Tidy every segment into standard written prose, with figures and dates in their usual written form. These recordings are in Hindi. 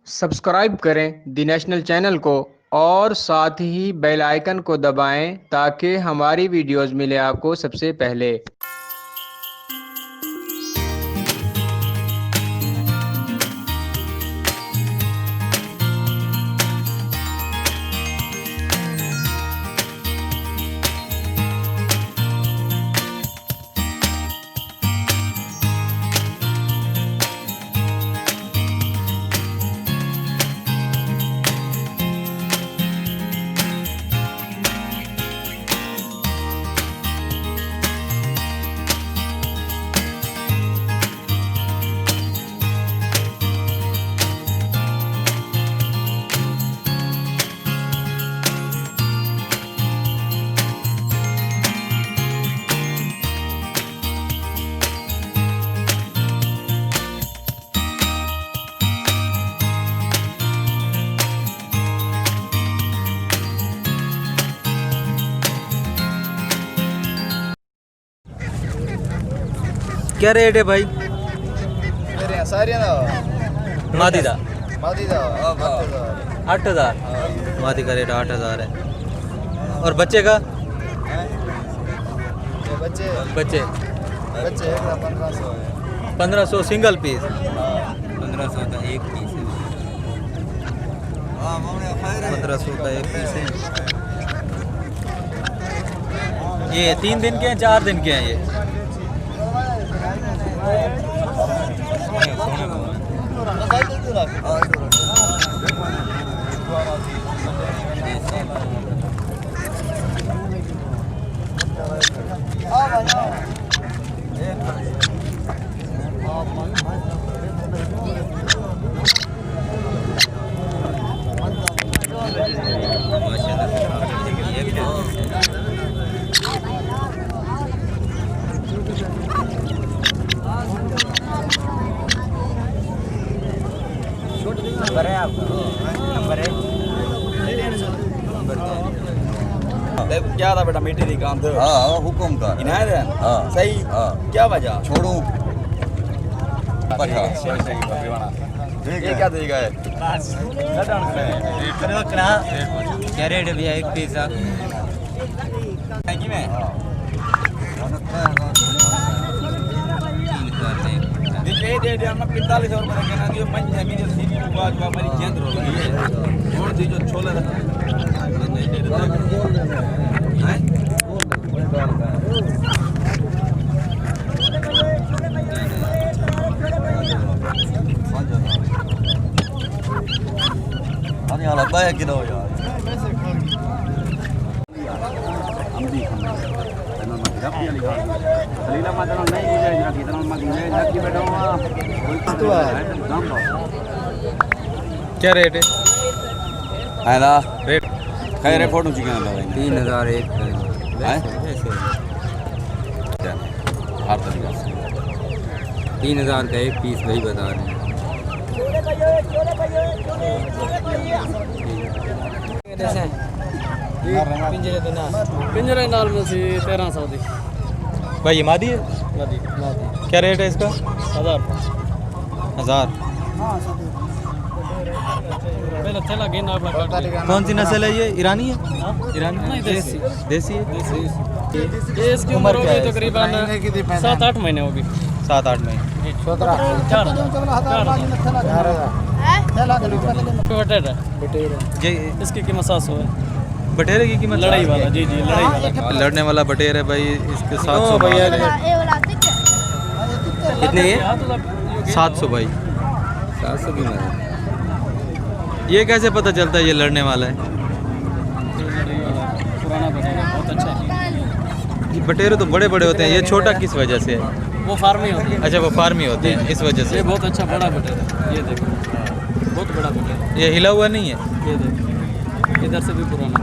सब्सक्राइब करें दी नेशनल चैनल को और साथ ही बेल आइकन को दबाएं ताकि हमारी वीडियोस मिले आपको सबसे पहले। क्या रेट है भाई? मादी का 8,000। मादी का रेट 8,000 है। और बच्चे का? बच्चे 1500 सिंगल पीस। 1500 का एक पीस है। 1500 का एक पीस है। ये 3 दिन के हैं 4 दिन के हैं ये? नंबर है आपका? नंबर है? क्या था बेटा मीठी दी काम? हाँ हुक्म का इनायत है? हाँ सही। हाँ क्या वजह? छोड़ू पठा ये क्या तरीका है? क्या रेट है भैया एक पीस? दे 45 रुपये कहना दियो पंच है मेरी सीधी बात हमारी केंद्र हो गई है। छोड़ दी जो छोले अरे यार बाय किलो यार क्या रेट है? है ना रेट खैर है फोटो चिकन लो 3,000 एक है हर तरीका से 3,000 का एक पीस वही बता रहे हैं। पिंजरे नाल में सी 1300 दी भाई ये मादी है? मादी क्या रेट है इसका? 1000 1000। पहले थैला गेना अपना काट लिया। कौन सी नस्ल है ये? ईरानी है? ईरानी नहीं, देसी। देसी है? ये इसकी उम्र होगी तकरीबन 7-8 महीने होगी। 7-8 महीने। बटेरा ये इसकी कीमत 700 है। बटेरे की कीमत? लड़ाई वाला जी लड़ाई वाला लड़ने वाला बटेर है भाई। इसके 700 भैया कितने ये? 700 भाई। 700 की मदद। ये कैसे पता चलता है ये लड़ने वाला है? पुराना बटेरा बहुत अच्छा है। ये बटेरे तो बड़े बड़े होते हैं, ये छोटा किस वजह से है? वो फार्मी होती है। अच्छा वो फार्मी होते हैं इस वजह से। ये बहुत अच्छा बड़ा बटेरा। ये देखो बहुत बड़ा बटेरा। ये हिला हुआ नहीं है? ये देखो इधर से भी पुराना।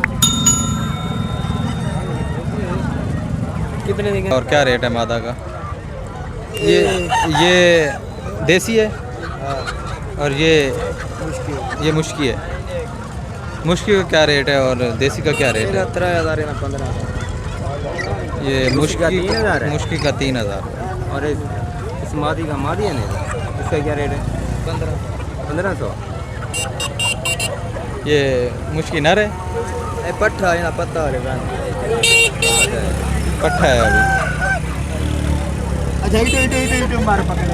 कितने देंगे? और क्या रेट है मादा का? ये देसी है और ये मुश्की है। मुश्की का क्या रेट है और देसी का क्या रेट है? 13,000 या 15,000। ये मुश्की का 3,000 है। मुश्की का 3,000। और इस मादी का मादी है नहीं, इसका क्या रेट है? 1500। ये मुश्किल नर है, पट्ठा है ना पत्ता वाले पट्ठा है अभी। अच्छा इटो मार पकड़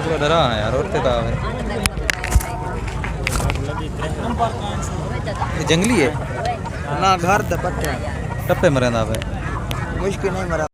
पूरा डरा है यार, और तेरा है ये जंगली है ना घर द पट्ठा टप्पे मरेंदा पे मुश्किल नहीं मरा